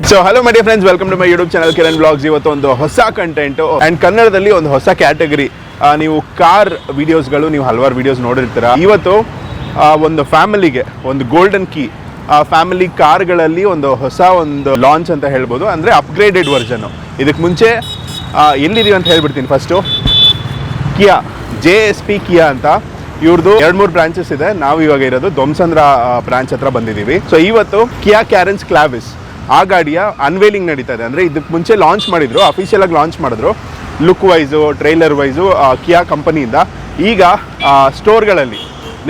So hello my dear friends, welcome to my YouTube channel Kiran blogs. ಇವತ್ತು ಒಂದು ಹೊಸ content and ಕನ್ನಡದಲ್ಲಿ ಒಂದು ಹೊಸ ಕ್ಯಾಟಗರಿ. ನೀವು ಕಾರ್ ವಿಡಿಯೋಸ್ಗಳು ನೀವು ಹಲವಾರು ವಿಡಿಯೋಸ್ ನೋಡಿರ್ತೀರ. ಇವತ್ತು ಒಂದು ಫ್ಯಾಮಿಲಿಗೆ ಒಂದು ಗೋಲ್ಡನ್ ಕೀ, ಫ್ಯಾಮಿಲಿ ಕಾರ್ಗಳಲ್ಲಿ ಒಂದು ಹೊಸ ಒಂದು ಲಾಂಚ್ ಅಂತ ಹೇಳ್ಬೋದು. ಅಂದರೆ ಅಪ್ಗ್ರೇಡೆಡ್ ವರ್ಷನ್ನು. ಇದಕ್ಕೆ ಮುಂಚೆ ಎಲ್ಲಿದ್ದೀವಿ ಅಂತ ಹೇಳ್ಬಿಡ್ತೀನಿ. ಫಸ್ಟು ಕಿಯಾ JSP ಕಿಯಾ ಅಂತ ಇವ್ರದ್ದು 2-3 ಬ್ರಾಂಚಸ್ ಇದೆ. ನಾವು ಇವಾಗ ಇರೋದು ದೊಮ್ಸಂದ್ರ ಬ್ರಾಂಚ್ ಹತ್ರ ಬಂದಿದ್ದೀವಿ. ಸೊ ಇವತ್ತು ಕಿಯಾ ಕ್ಯಾರೆನ್ಸ್ ಕ್ಲಾವಿಸ್ ಆ ಗಾಡಿಯ ಅನ್ವೇಲಿಂಗ್ ನಡೀತಾ ಇದೆ. ಅಂದರೆ ಇದಕ್ಕೆ ಮುಂಚೆ ಲಾಂಚ್ ಮಾಡಿದ್ರು, ಅಫಿಷಿಯಲ್ ಆಗಿ ಲಾಂಚ್ ಮಾಡಿದ್ರು, ಲುಕ್ ವೈಸು ಟ್ರೈಲರ್ ವೈಸು ಕಿಯಾ ಕಂಪನಿಯಿಂದ. ಈಗ ಸ್ಟೋರ್ಗಳಲ್ಲಿ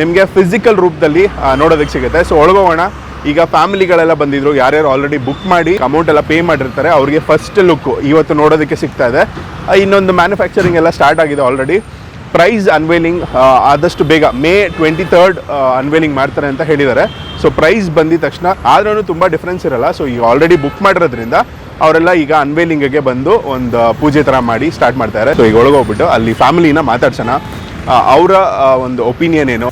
ನಿಮಗೆ ಫಿಸಿಕಲ್ ರೂಪದಲ್ಲಿ ನೋಡೋದಕ್ಕೆ ಸಿಗುತ್ತೆ. ಸೊ ಒಳಗೋಗೋಣ. ಈಗ ಫ್ಯಾಮಿಲಿಗಳೆಲ್ಲ ಬಂದಿದ್ರು, ಯಾರ್ಯಾರು ಆಲ್ರೆಡಿ ಬುಕ್ ಮಾಡಿ ಅಮೌಂಟ್ ಎಲ್ಲ ಪೇ ಮಾಡಿರ್ತಾರೆ ಅವ್ರಿಗೆ ಫಸ್ಟ್ ಲುಕ್ ಇವತ್ತು ನೋಡೋದಕ್ಕೆ ಸಿಗ್ತಾ ಇದೆ. ಇನ್ನೊಂದು ಮ್ಯಾನುಫ್ಯಾಕ್ಚರಿಂಗ್ ಎಲ್ಲ ಸ್ಟಾರ್ಟ್ ಆಗಿದೆ ಆಲ್ರೆಡಿ. ಪ್ರೈಸ್ ಅನ್ವೇಲಿಂಗ್ ಆದಷ್ಟು ಬೇಗ May 23rd ಅನ್ವೇಲಿಂಗ್ ಮಾಡ್ತಾರೆ ಅಂತ ಹೇಳಿದ್ದಾರೆ. ಸೊ ಪ್ರೈಸ್ ಬಂದಿದ ತಕ್ಷಣ ಆದ್ರೂ ತುಂಬ ಡಿಫ್ರೆನ್ಸ್ ಇರಲ್ಲ. ಸೊ ಈಗ ಆಲ್ರೆಡಿ ಬುಕ್ ಮಾಡಿರೋದ್ರಿಂದ ಅವರೆಲ್ಲ ಈಗ ಅನ್ವೇಲಿಂಗ್ಗೆ ಬಂದು ಒಂದು ಪೂಜೆ ಥರ ಮಾಡಿ ಸ್ಟಾರ್ಟ್ ಮಾಡ್ತಾರೆ. ಸೊ ಈಗ ಒಳಗೋಗ್ಬಿಟ್ಟು ಅಲ್ಲಿ ಫ್ಯಾಮಿಲಿನ ಮಾತಾಡ್ಸೋಣ, ಅವರ ಒಂದು ಒಪಿನಿಯನ್ ಏನು.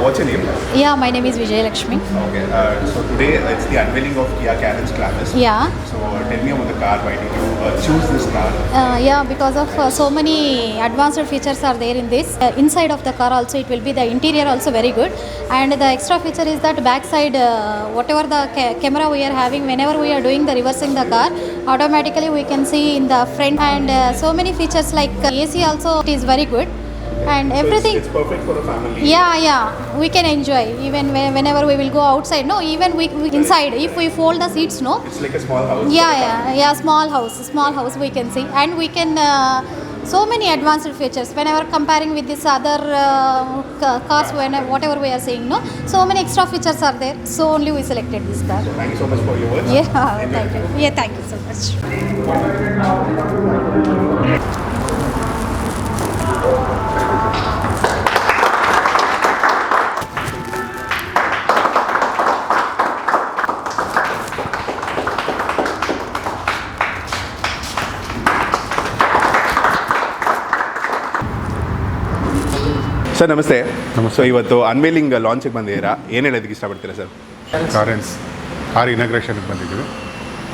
What's your name? Yeah, my name is Vijay Lakshmi. Okay, so today it's the unveiling of Kia Carens Clavis. Yeah. So tell me about the car. Why did you choose this car? Yeah, because of so many advanced features are there in this. Inside of the car also it will be the interior also very good, and the extra feature is that backside whatever the camera we are having, whenever we are doing the reversing the car, automatically we can see in the front, and so many features like AC also it is very good. And so everything it's perfect for a family. Yeah, we can enjoy even whenever we will go outside. No, even we inside if we fold the seats, no, It's like a small house. Yeah, small house we can see, and we can so many advanced features whenever comparing with this other cars, whatever we are seeing, no, so many extra features are there, so only we selected this car. So thank you so much for your words. Yeah, thank you. Yeah, thank you so much. Sir ನಮಸ್ತೆ. So ಇವತ್ತು ಅನ್ವೇಲಿಂಗ್ ಲಾಂಚಿಗೆ ಬಂದಿದ್ದೀರಾ, ಏನು ಹೇಳೋದಕ್ಕೆ ಇಷ್ಟಪಡ್ತೀರಾ sir? ಕಾರೆನ್ಸ್ car ಇನಾಗ್ರೇಷನ್ಗೆ ಬಂದಿದ್ದೀವಿ.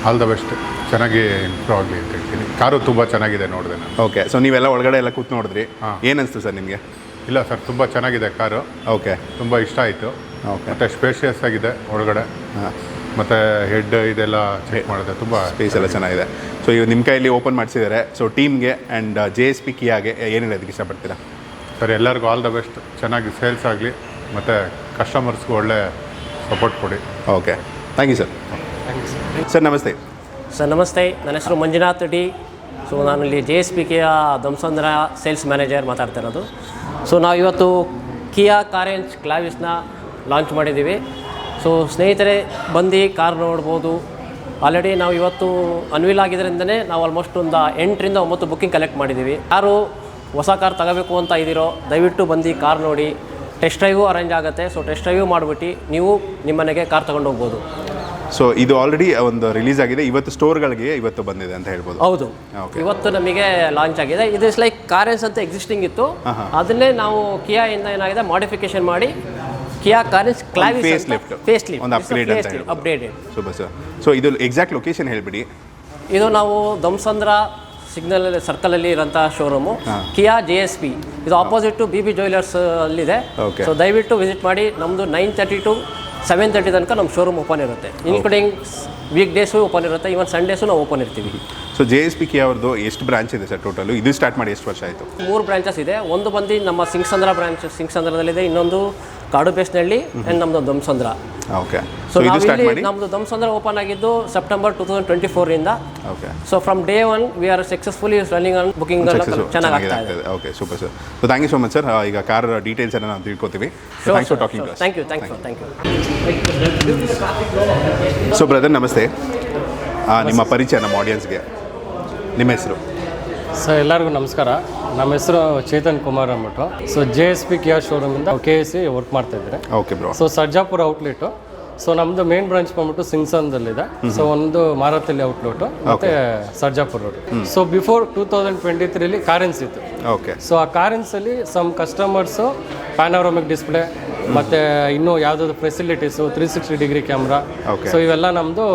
All the best, ಚೆನ್ನಾಗಿ improve ಆಗಲಿ ಅಂತ ಹೇಳ್ತೀನಿ. ಕಾರು ತುಂಬ ಚೆನ್ನಾಗಿದೆ ನೋಡಿದೆ ನಾನು. ಓಕೆ, ಸೊ ನೀವೆಲ್ಲ ಒಳಗಡೆ ಎಲ್ಲ ಕೂತು ನೋಡಿದ್ರಿ, ಏನು ಅನಿಸ್ತು ಸರ್ ನಿಮಗೆ? ಇಲ್ಲ ಸರ್, ತುಂಬ ಚೆನ್ನಾಗಿದೆ ಕಾರು. ಓಕೆ, ತುಂಬ ಇಷ್ಟ ಆಯಿತು. ಓಕೆ, ಮತ್ತು ಸ್ಪೇಷಿಯಸ್ ಆಗಿದೆ ಒಳಗಡೆ. ಮತ್ತು ಹೆಡ್ ಇದೆಲ್ಲ ಚೆಕ್ ಮಾಡಿದೆ, ತುಂಬ ಸ್ಪೇಸ್ ಎಲ್ಲ ಚೆನ್ನಾಗಿದೆ. ಸೊ ಇವಾಗ ನಿಮ್ಮ ಕೈಯಲ್ಲಿ ಓಪನ್ ಮಾಡಿಸಿದ್ದಾರೆ. ಸೊ ಟೀಮ್ಗೆ ಆ್ಯಂಡ್ JSP ಕಿಯಾಗೆ ಏನು ಹೇಳೋದಕ್ಕೆ ಇಷ್ಟಪಡ್ತೀರಾ? ಸರ್ ಎಲ್ಲರಿಗೂ ಆಲ್ ದ ಬೆಸ್ಟ್, ಚೆನ್ನಾಗಿ ಸೇಲ್ಸ್ ಆಗಲಿ ಮತ್ತು ಕಸ್ಟಮರ್ಸ್ಗೂ ಒಳ್ಳೆ ಸಪೋರ್ಟ್ ಕೊಡಿ. Okay, thank you sir. Sir ನಮಸ್ತೆ. ಸರ್ ನಮಸ್ತೆ, ನನ್ನ ಹೆಸರು ಮಂಜುನಾಥ್ ಡಿ. ಸೊ ನಾನು ಇಲ್ಲಿ JSP Kia Dommasandra sales manager ಮಾತಾಡ್ತಾ ಇರೋದು. ಸೊ ನಾವು ಇವತ್ತು ಕಿಯಾ ಕಾರೆನ್ಸ್ ಕ್ಲಾವಿಸ್ನ ಲಾಂಚ್ ಮಾಡಿದ್ದೀವಿ. ಸೊ ಸ್ನೇಹಿತರೆ ಬಂದು ಕಾರ್ ನೋಡ್ಬೋದು, ಆಲ್ರೆಡಿ ನಾವು ಇವತ್ತು ಅನ್ವೀಲ್ ಆಗಿದ್ದರಿಂದನೇ ನಾವು ಆಲ್ಮೋಸ್ಟ್ ಒಂದು 8ರಿಂದ 9 ಬುಕ್ಕಿಂಗ್ ಕಲೆಕ್ಟ್ ಮಾಡಿದ್ದೀವಿ. ಯಾರು ಹೊಸ ಕಾರ್ ತಗೋಬೇಕು ಅಂತ ಇದ್ದೀರೋ ದಯವಿಟ್ಟು ಬಂದು ಕಾರ್ ನೋಡಿ. ಟೆಸ್ಟ್ ಡ್ರೈವು ಅರೇಂಜ್ ಆಗುತ್ತೆ. ಸೊ ಟೆಸ್ಟ್ ಡ್ರೈವ್ ಮಾಡಿಬಿಟ್ಟು ನೀವು ನಿಮ್ಮ ಮನೆಗೆ ಕಾರ್ ತೊಗೊಂಡು ಹೋಗ್ಬೋದು. ಸೊ ಇದು ಆಲ್ರೆಡಿ ಒಂದು ರಿಲೀಸ್ ಆಗಿದೆ, ಇವತ್ತು ಸ್ಟೋರ್ಗಳಿಗೆ ಇವತ್ತು ಬಂದಿದೆ ಅಂತ ಹೇಳ್ಬೋದು. ಹೌದು, ಇವತ್ತು ನಮಗೆ ಲಾಂಚ್ ಆಗಿದೆ. ಇದು ಇಸ್ ಲೈಕ್ ಕಾರೆನ್ಸ್ ಅಂತ ಎಕ್ಸಿಸ್ಟಿಂಗ್ ಇತ್ತು, ಅದನ್ನೇ ನಾವು ಕಿಯಾ ಇಂದ ಏನಾಗಿದೆ ಮಾಡಿಫಿಕೇಶನ್ ಮಾಡಿ ಕಿಯಾ ಕಾರೆನ್ಸ್ ಕ್ಲಾವಿಸ್ ಫೇಸ್ ಲಿಫ್ಟ್ ಒಂದು ಅಪ್ಗ್ರೇಡ್ ಅಂತ ಹೇಳ್ಬೋದು. ಅಪ್ಡೇಟೆಡ್. Super sir. ಸೊ ಇದು ಎಕ್ಸಾಕ್ಟ್ ಲೊಕೇಶನ್ ಹೇಳ್ಬಿಡಿ. ಇದು ನಾವು ದಮ್ಸಂದ್ರ ಸಿಗ್ನಲ್ ಸರ್ಕಲಲ್ಲಿ ಇರೋಂಥ ಶೋರೂಮು ಕಿಯಾ JSP. ಇದು ಆಪೋಸಿಟ್ ಟು BB ಜ್ಯುವೆಲರ್ಸ್ ಅಲ್ಲಿದೆ. ಸೊ ದಯವಿಟ್ಟು ವಿಸಿಟ್ ಮಾಡಿ. ನಮ್ಮದು 9:30 to 7:30 ತನಕ ನಮ್ಮ ಶೋರೂಮ್ ಓಪನ್ ಇರುತ್ತೆ, ಇನ್ಕ್ಲೂಡಿಂಗ್ ವೀಕ್ ಡೇಸು ಓಪನ್ ಇರುತ್ತೆ, ಇವನ್ ಸಂಡೇಸು ನಾವು ಓಪನ್ ಇರ್ತೀವಿ. ಸೊ JSP ಕಿಯಾ ಅವ್ರದ್ದು ಎಷ್ಟು ಬ್ರಾಂಚ್ ಇದೆ ಸರ್ ಟೋಟಲು? ಇದು ಸ್ಟಾರ್ಟ್ ಮಾಡಿ ಎಷ್ಟು ವರ್ಷ ಆಯಿತು? 3 ಬ್ರಾಂಚಸ್ ಇದೆ. ಒಂದು ಬಂದು ನಮ್ಮ ಸಿಂಗ್ಸಂದ್ರ ಬ್ರಾಂಚ್ ಸಿಂಗ್ಸಂದ್ರದಲ್ಲಿದೆ, ಇನ್ನೊಂದು ಕಾಡು ಬೇಸ್ನಹಳ್ಳಿ ಆ್ಯಂಡ್ ನಮ್ಮದು ದಮ್ಸಂದ್ರ. ಓಕೆ. ಸೊ ನಾವಿಲ್ಲಿ ನಮ್ಮದು ದಮ್ಸಂದ್ರ ಓಪನ್ ಆಗಿದ್ದು September 2024 okay. So from day 1 we are successfully running on booking ಚೆನ್ನಾಗಿ ಆಗ್ತಾ ಇದೆ. Okay, super sir. So thank you so much sir. ಈಗ ಕಾರ್ ಡೀಟೇಲ್ಸ್ ಎಲ್ಲ ನಾವು ತಿಳ್ಕೊತೀವಿ. Thanks for talking to us. Thank you. So brother ನಮಸ್ತೆ. ನಿಮ್ಮ ಪರಿಚಯ ನಮ್ಮ ಆಡಿಯನ್ಸ್ಗೆ, ನಿಮ್ಮ ಹೆಸರು? ಸರ್ ಎಲ್ಲರಿಗೂ ನಮಸ್ಕಾರ. ನಮ್ಮ ಹೆಸರು ಚೇತನ್ ಕುಮಾರ್ ಅಂದ್ಬಿಟ್ಟು. ಸೊ JSP ಕಿಯಾ ಶೋರೂಮಿಂದ KSC ವರ್ಕ್ ಮಾಡ್ತಾ ಇದ್ದಾರೆ. Okay bro. So Sarjapur outlet. So ನಮ್ಮದು ಮೇನ್ ಬ್ರಾಂಚ್ ಬಂದ್ಬಿಟ್ಟು ಸಿಂಗ್ಸನ್ದಲ್ಲಿದೆ. ಸೊ ಒಂದು ಮಾರತಳ್ಳಿ ಔಟ್ಲೆಟು ಮತ್ತು Sarjapur road. So before 2023 Carens ಇತ್ತು. ಓಕೆ. ಸೊ ಆ ಕಾರೆನ್ಸಲ್ಲಿ ಸಮ್ ಕಸ್ಟಮರ್ಸು ಪ್ಯಾನೋರಮಿಕ್ ಡಿಸ್ಪ್ಲೇ ಮತ್ತು ಇನ್ನೂ ಯಾವುದಾದ್ರು ಫೆಸಿಲಿಟೀಸು 360 ಡಿಗ್ರಿ ಕ್ಯಾಮ್ರಾ, ಸೊ ಇವೆಲ್ಲ ನಮ್ಮದು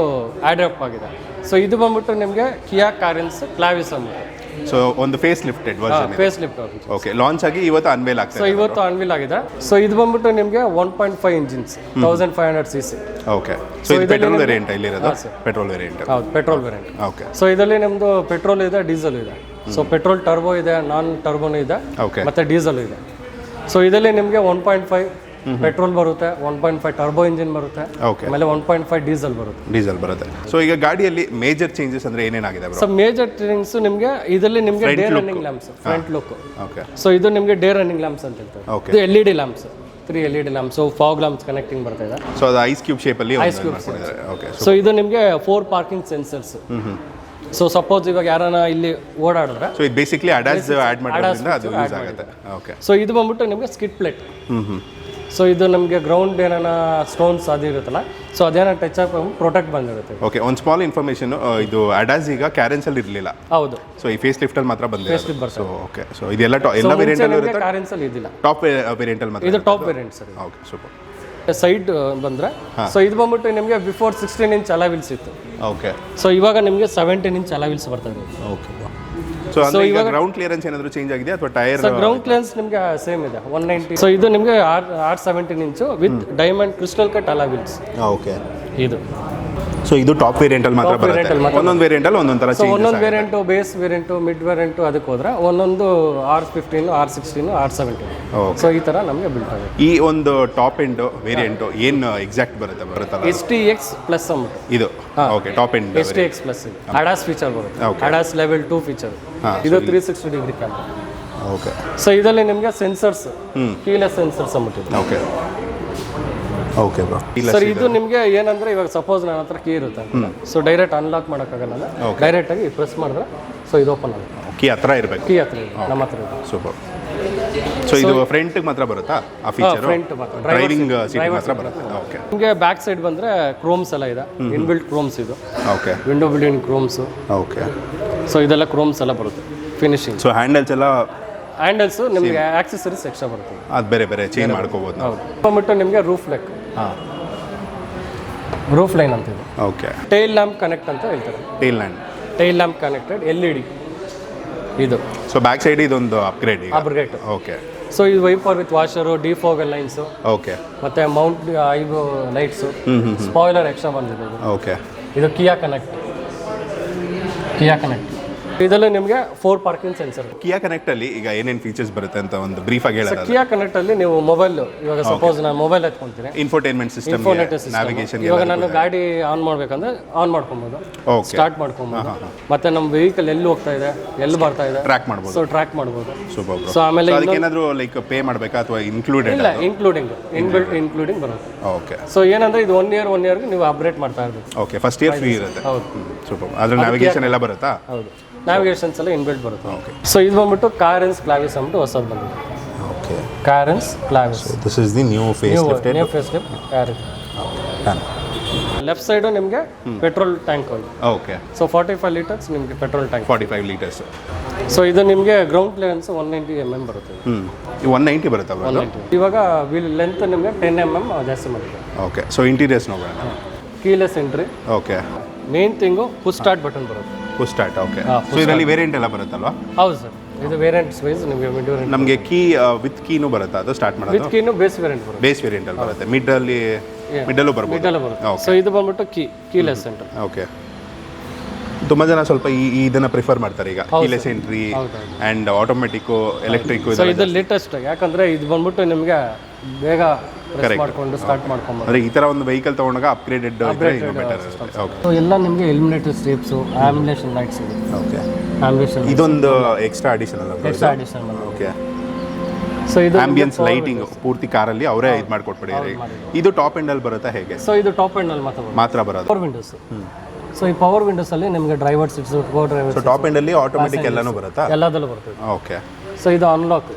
ಆ್ಯಡ್ ಆಗಿದೆ. ಸೊ ಇದು ಬಂದ್ಬಿಟ್ಟು ನಿಮಗೆ ಕಿಯಾ ಕಾರೆನ್ಸ್ ಕ್ಲಾವಿಸ್ ಅಂದ್ಬಿಟ್ಟು. ಸೊ ಒಂದು face lifted version. Face lift. Okay. Launch ಆಗಿ ಇವತ್ತು ಅನ್ವೇಲ್ ಆಗ್ತದೆ. ಸೊ ಇವತ್ತು ಅನ್ವೀಲ್ ಆಗಿದೆ. ಸೊ ಇದು ಬಂದ್ಬಿಟ್ಟು ನಿಮಗೆ 1.5 ಇಂಜಿನ್ಸ್ 1500 cc. ಓಕೆ. ಸೊ ಇದು ಪೆಟ್ರೋಲ್ ವೇರಿಯಂಟ್ ಇಲ್ಲಿರೋದು? Petrol variant. ಹೌದು, ಪೆಟ್ರೋಲ್ ವೇರಿಯಂಟ್. ಓಕೆ. ಸೊ ಇದರಲ್ಲಿ ನಮ್ಮದು ಪೆಟ್ರೋಲ್ ಇದೆ, ಡೀಸೆಲ್ ಇದೆ. ಸೊ ಪೆಟ್ರೋಲ್ ಟರ್ಬೋ ಇದೆ, ನಾನ್ ಟರ್ಬೋನು ಇದೆ, ಮತ್ತೆ ಡೀಸೆಲ್ ಇದೆ. ಸೊ ಇದರಲ್ಲಿ ನಿಮಗೆ 1.5 ಪೆಟ್ರೋಲ್ ಬರುತ್ತೆ, 1.5 ಟರ್ಬೋ ಇಂಜಿನ್ ಬರುತ್ತೆ, ಆಮೇಲೆ 1.5 ಡೀಸೆಲ್ ಬರುತ್ತೆ. ಸೊ ಈಗ ಗಾಡಿಯಲ್ಲಿ ಮೇಜರ್ ಚೇಂಜಸ್ ಅಂದ್ರೆ ಏನೇನಾಗಿದೆ ಬ್ರೋ? ಸೊ ಮೇಜರ್ ಚೇಂಜಸ್ ನಿಮಗೆ ಇದರಲ್ಲಿ ನಿಮಗೆ day running lamps front look. Okay. So ಇದು ನಿಮಗೆ ಡೇ ರನ್ನಿಂಗ್ ಲ್ಯಾಂಪ್ಸ್ ಅಂತ ಹೇಳ್ತಾರೆ. ಇದು LED lamps, 3 LED lamps, fog lamps connecting ಬರ್ತಾ ಇದೆ. ಸೊ ಅದು ಐಸ್ ಕ್ಯೂಬ್ ಶೇಪ್ ಅಲ್ಲಿ ಓಕೆ. ಸೊ ಇದು ನಿಮಗೆ 4 ಪಾರ್ಕಿಂಗ್ ಸೆನ್ಸರ್ಸ್. ಸೊ ಸಪೋಸ್ ಇವಾಗ ಯಾರನ್ನ ಇಲ್ಲಿ ಓಡಾಡಿದ್ರೆ ಸೊ ಇದು ಬೇಸಿಕಲಿ ಅಡಾಸ್ ಆಡ್ ಮಾಡೋದ್ರಿಂದ ಅದು ಯೂಸ್ ಆಗುತ್ತೆ. ಓಕೆ. ಸೊ ಇದು ಬಂದ್ಬಿಟ್ಟು ನಿಮಗೆ ಸ್ಕಿಡ್ ಪ್ಲೇಟ್. ಸೊ ಇದು ನಮಗೆ ಗ್ರೌಂಡ್ ಏನಾನ ಸ್ಟೋನ್ಸ್ ಅದು ಇರುತ್ತಲ್ಲ, ಸೊ ಅದೇನೋ ಟಚ್ ಆಗಿ ಪ್ರೊಟೆಕ್ಟ್ ಬಂದಿರುತ್ತೆ. ಓಕೆ. ಒಂದು ಸ್ಮಾಲ್ ಇನ್ಫಾರ್ಮೇಷನ್, ಇದು ಅಡಾಸ್ ಈಗ ಕ್ಯಾರೆನ್ಸ್ ಅಲ್ಲಿ ಇರಲಿಲ್ಲ. ಹೌದು. ಸೊ ಈ ಫೇಸ್ ಲಿಫ್ಟ್ ಅಲ್ಲಿ ಮಾತ್ರ ಬಂದಿದೆ. So okay. ಸೊ ಇದೆಲ್ಲ ಎಲ್ಲ ವೇರಿಯಂಟ್ ಅಲ್ಲಿ ಇರುತ್ತೆ, ಕಾರೆನ್ಸ್ ಅಲ್ಲಿ ಇದಿಲ್ಲ. ಟಾಪ್ ವೇರಿಯಂಟ್ ಅಲ್ಲಿ ಮಾತ್ರ ಇದು top variant sir. Okay, super. Side ಬಂದ್ರೆ ಸೊ ಇದು ಬಂದ್ಬಿಟ್ಟು ನಿಮಗೆ ಬಿಫೋರ್ 16 ಇಂಚ್ ಅಲಾವಿಲ್ಸ್ ಇತ್ತು. ಓಕೆ. ಸೊ ಇವಾಗ ನಿಮಗೆ 17 ಇಂಚ್ ಅಲಾವಿಲ್ಸ್ ಬರ್ತದೆ. ಓಕೆ. ಸೊ ಈಗ ಗ್ರೌಂಡ್ ಕ್ಲಿಯರೆನ್ಸ್ ಏನಾದರೂ ಚೇಂಜ್ ಆಗಿದೆ ಅಥವಾ ಟೈರ್? ಸೊ ಗ್ರೌಂಡ್ ಕ್ಲಿಯರೆನ್ಸ್ ನಿಮಗೆ ಸೇಮ್ ಇದೆ 190. ಸೊ ಇದು ನಿಮಗೆ R17 inch with diamond crystal cut alloy wheels. Okay. ಇದು ಸೊ ಇದು ಟಾಪ್ ವೇರಿಯಂಟ್ ಅಲ್ಲಿ ಮಾತ್ರ ಬರುತ್ತೆ. ಒಂದೊಂದು ವೇರಿಯಂಟ್ ಅಲ್ಲಿ ಒಂದೊಂದು ತರ ಚೇಂಜಸ್. ಒಂದೊಂದು variant base variant, mid variant ಅದಕ್ಕೆ ಹೋದ್ರೆ ಒಂದೊಂದು R15, R16, R17. ಸೊ ಈ ತರ ನಮಗೆ ಬಿಲ್ಟ್ ಆಗಿದೆ. ಈ ಒಂದು ಟಾಪ್ ಎಂಡ್ ವೇರಿಯಂಟ್ ಏನು ಎಕ್ಸಾಕ್ಟ್ ಬರುತ್ತಲ್ಲ? STX ಪ್ಲಸ್ ಅಂದ್ಬಿಟ್ಟು ಇದು. Okay. Top end STX plus ADAS feature ಬರುತ್ತೆ. ADAS level 2 feature. ಇದು 360 ಡಿಗ್ರಿ ಕ್ಯಾಮ್ರಾ. ಓಕೆ. ಸೊ ಇದರಲ್ಲಿ ನಿಮಗೆ ಸೆನ್ಸರ್ಸ್, ಕೀಲೆಸ್ ಸೆನ್ಸರ್ಸ್ ಅಂದ್ಬಿಟ್ಟಿದೆ. ಓಕೆ. Okay bro. ಸರ್ ಇದು ನಿಮಗೆ ಏನಂದ್ರೆ ಇವಾಗ ಸಪೋಸ್ ನನ್ನ ಹತ್ರ ಕೀ ಇರುತ್ತೆ, ಸೊ ಡೈರೆಕ್ಟ್ ಅನ್ಲಾಕ್ ಮಾಡೋಕ್ಕಾಗಲ್ಲ, ಡೈರೆಕ್ಟ್ ಆಗಿ ಪ್ರೆಸ್ ಮಾಡಿದ್ರೆ ಸೊ ಇದು ಓಪನ್ ಆಗುತ್ತೆ. ಕೀ ಹತ್ರ ಇರಬೇಕು. ಕೀ ಹತ್ರ ನಮ್ಮ ಹತ್ರ ಇದೆ. ಸೂಪರ್. ಸೊ ಇದು ಫ್ರಂಟ್ ಮಾತ್ರ ಬರುತ್ತಾ ಆ ಫೀಚರ್? ಫ್ರಂಟ್ ಮಾತ್ರ, ಡ್ರೈವಿಂಗ್ ಸೀಟ್ ಮಾತ್ರ ಬರುತ್ತೆ. ಓಕೆ. ನಿಮಗೆ ಬ್ಯಾಕ್ ಸೈಡ್ ಬಂದ್ರೆ ಕ್ರೋಮ್ಸ್ ಎಲ್ಲ ಇದೆ, ಇನ್ಬಿಲ್ಟ್ ಕ್ರೋಮ್ಸ್ ಇದು. Okay. Window building chromes. Okay. So ಇದೆಲ್ಲ ಕ್ರೋಮ್ಸ್ ಎಲ್ಲ ಬರುತ್ತೆ ಫಿನಿಶಿಂಗ್. ಸೊ ಹ್ಯಾಂಡಲ್ಸ್ ಎಲ್ಲ ಹ್ಯಾಂಡಲ್ಸ್ ನಿಮಗೆ ಆಕ್ಸೆಸರೀಸ್ ಎಕ್ಸ್ಟ್ರಾ ಬರುತ್ತೆ. ಅದು ಬೇರೆ ಬೇರೆ ಚೇಂಜ್ ಮಾಡ್ಕೋಬಹುದು. ಹೌದು. ಬಂದ್ಬಿಟ್ಟು ನಿಮಗೆ ರೂಫ್ ಲೆಕ್, ರೂಫ್ ಲೈನ್ ಅಂತ ಇದೆ. ಓಕೆ. ಟೈಲ್ ಲ್ಯಾಂಪ್ ಕನೆಕ್ಟ್ ಅಂತ ಹೇಳ್ತಾರೆ. ಟೈಲ್ ಲ್ಯಾಂಪ್ ಕನೆಕ್ಟೆಡ್ LED ಇದು. ಸೊ ಬ್ಯಾಕ್ ಸೈಡ್ ಇದೊಂದು ಅಪ್ಗ್ರೇಡ್. ಓಕೆ. ಸೊ ಇದು wiper with washer, defog lines. Okay. ಮತ್ತೆ ಮೌಂಟ್ ಐದು ಲೈಟ್ಸು, ಸ್ಪಾಯ್ಲರ್ ಎಕ್ಸ್ಟ್ರಾ ಬಂದಿದೆ. ಓಕೆ. ಇದು ಕಿಯಾ ಕನೆಕ್ಟ್. ಇದರಲ್ಲಿ ನಿಮಗೆ 4 ಪಾರ್ಕಿಂಗ್ ಸೆನ್ಸರ್. ಕಿಯಾ ಕನೆಕ್ಟ್ ಅಲ್ಲಿ ಈಗ ಏನೇನು ಫೀಚರ್ಸ್ ಬರುತ್ತೆ ಅಂತ ಒಂದು ಬ್ರೀಫ್ ಆಗಿ ಹೇಳೋದು. ಕಿಯಾ ಕನೆಕ್ಟ್ ಅಲ್ಲಿ ನೀವು ಮೊಬೈಲ್, ಇವಾಗ ಸಪೋಸ್ ನಾನು ಮೊಬೈಲ್ ಎತ್ಕೊಂತೀನಿ, ಇನ್ಫೋಟೈನ್ಮೆಂಟ್ ಸಿಸ್ಟಮ್, ನ್ಯಾವಿಗೇಷನ್, ಇವಾಗ ನಾನು ಗಾಡಿ ಆನ್ ಮಾಡ್ಬೇಕಂದ್ರೆ ಆನ್ ಮಾಡ್ಕೊಬೋದು, ಸ್ಟಾರ್ಟ್ ಮಾಡ್ಕೊಬೋದು, ಮತ್ತೆ ನಮ್ಮ ವೆಹಿಕಲ್ ಎಲ್ಲಿ ಹೋಗ್ತಾ ಇದೆ, ಎಲ್ಲಿ ಬರ್ತಾ ಇದೆ ಟ್ರ್ಯಾಕ್ ಮಾಡ್ಬೋದು. ಸೊ ಟ್ರ್ಯಾಕ್ ಮಾಡ್ಬೋದು. ಸೂಪರ್. ಸೊ ಆಮೇಲೆ ಅದಕ್ಕೆ ಏನಾದರೂ ಲೈಕ್ ಪೇ ಮಾಡಬೇಕಾ ಅಥವಾ ಇನ್ಕ್ಲೂಡೆಡ್? ಇಲ್ಲ, ಇನ್ಕ್ಲೂಡಿಂಗ್ ಇನ್ಕ್ಲೂಡಿಂಗ್ ಬರುತ್ತೆ. ಓಕೆ. ಸೊ ಏನಂದ್ರೆ ಇದು 1 ಇಯರ್ಗೆ ನೀವು ಅಪ್ಡೇಟ್ ಮಾಡ್ತಾ ಇರ್ಬೇಕು. ಓಕೆ, ಫಸ್ಟ್ ಇಯರ್ ಫ್ರೀ ಇರುತ್ತೆ. ಹೌದು. ಸೂಪರ್. ಅದ್ರ ನ್ಯಾವಿಗೇಷನ್ ಎಲ್ಲ ಬರುತ್ತಾ? ಹೌದು, ನ್ಯಾವಿಗೇಷನ್ಸ್ ಎಲ್ಲ ಇನ್ಬಿಲ್ಟ್ ಬರುತ್ತೆ. ಓಕೆ. ಸೊ ಇದು ಬಂದ್ಬಿಟ್ಟು ಕಾರೆನ್ಸ್ ಕ್ಲಾವಿಸ್ ಅಂದ್ಬಿಟ್ಟು ಹೊಸದು ಬಂದಿದೆ. Okay, Carens Clavis. This is the new facelift. New facelift Carens. Left side ನಿಮಗೆ petrol tank oil. Okay. So 45 litres ನಿಮಗೆ ಪೆಟ್ರೋಲ್ ಟ್ಯಾಂಕ್. 45 ಲೀಟರ್ಸ್. ಸೊ ಇದು ನಿಮಗೆ ಗ್ರೌಂಡ್ ಕ್ಲಿಯರೆನ್ಸ್ 190 mm ಬರುತ್ತೆ. 190 ಬರುತ್ತಾ? 190. ಇವಾಗ ವೀಲ್ ಲೆಂತ್ ನಿಮಗೆ 10 mm ಜಾಸ್ತಿ ಮಾಡಿದೆ. ಓಕೆ. ಸೊ ಇಂಟೀರಿಯರ್ಸ್ ನೋಡೋಣ. Keyless entry. Okay. Main thing push start button ಬರುತ್ತೆ. Push start. ಓಕೆ. ಸೊ ಇದರಲ್ಲಿ ವೇರಿಯಂಟ್ ಎಲ್ಲ ಬರುತ್ತಲ್ವಾ? ಹೌದು ಸರ್, ಇದು ವೇರಿಯಂಟ್ಸ್ ವೈಸ್ ನಿಮಗೆ ಮಿಡ್ ವೇರಿಯಂಟ್. ನಮಗೆ ಕೀ ವಿತ್ ಕೀನು ಬರುತ್ತಾ? ಅದು ಸ್ಟಾರ್ಟ್ ಮಾಡೋದು ವಿತ್ ಕೀನು ಬೇಸ್ ವೇರಿಯಂಟ್ ಬರುತ್ತೆ. ಬೇಸ್ ವೇರಿಯಂಟ್ ಅಲ್ಲಿ ಬರುತ್ತೆ. ಮಿಡ್ಡಲ್ಲೂ ಬರ್ಬೋದು. ಮಿಡ್ಡಲ್ಲೂ ಬರುತ್ತೆ. ಸೊ ಇದು ಬಂದ್ಬಿಟ್ಟು ಕೀಲೆಸ್ ಎಂಟ್ರಿ. ಓಕೆ. ತುಂಬ ಜನ ಸ್ವಲ್ಪ ಇದನ್ನ ಪ್ರಿಫರ್ ಮಾಡ್ತಾರೆ ಈಗ, keyless entry and automatic, electric. So ಇದು ಲೇಟೆಸ್ಟ್, ಯಾಕಂದ್ರೆ ಇದು ಬಂದ್ಬಿಟ್ಟು ನಿಮಗೆ ಬೇಗ ಮಾಡ್ಕೊಂಡು ಸ್ಟಾರ್ಟ್ ಮಾಡ್ಕೊಂಡು. ಅಂದರೆ ಈ ಥರ ಒಂದು ವೆಹಿಕಲ್ ತೊಗೊಂಡಾಗ ಅಪ್ಗ್ರೇಡೆಡ್ ಇದ್ರೆ ಇನ್ನೂ ಬೆಟರ್. ಓಕೆ. ಸೊ ಎಲ್ಲ ನಿಮಗೆ ಎಲಿಮಿನೇಟರ್ ಸ್ಟ್ರಿಪ್ಸು, ಆಂಬ್ಯುಲೇಷನ್ ಲೈಟ್ಸ್ ಇದೆ. ಓಕೆ. ಆಂಬ್ಯುಲೇಷನ್ ಇದೊಂದು ಎಕ್ಸ್ಟ್ರಾ ಅಡಿಷನಲ್. ಓಕೆ. ಸೊ ಇದು ಆಂಬಿಯನ್ಸ್ ಲೈಟಿಂಗ್ ಪೂರ್ತಿ ಕಾರಲ್ಲಿ ಅವರೇ ಇದು ಮಾಡಿಕೊಟ್ಬಿಟ್ಟಿದ್ದಾರೆ. ಇದು ಟಾಪ್ ಎಂಡ್ ಅಲ್ಲಿ ಬರುತ್ತಾ ಹೇಗೆ? ಸೊ ಇದು ಟಾಪ್ ಎಂಡ್ ಅಲ್ಲಿ ಮಾತ್ರ ಬರೋದು. Power windows. ಸೊ ಈ ಪವರ್ ವಿಂಡೋಸ್ ಅಲ್ಲಿ ನಿಮಗೆ driver seats, co driver. So top end ಅಲ್ಲಿ ಆಟೋಮೆಟಿಕ್ ಎಲ್ಲಾನು ಬರುತ್ತಾ? ಎಲ್ಲದಲ್ಲೂ ಬರ್ತದೆ. ಓಕೆ. ಸೊ ಇದು unlock,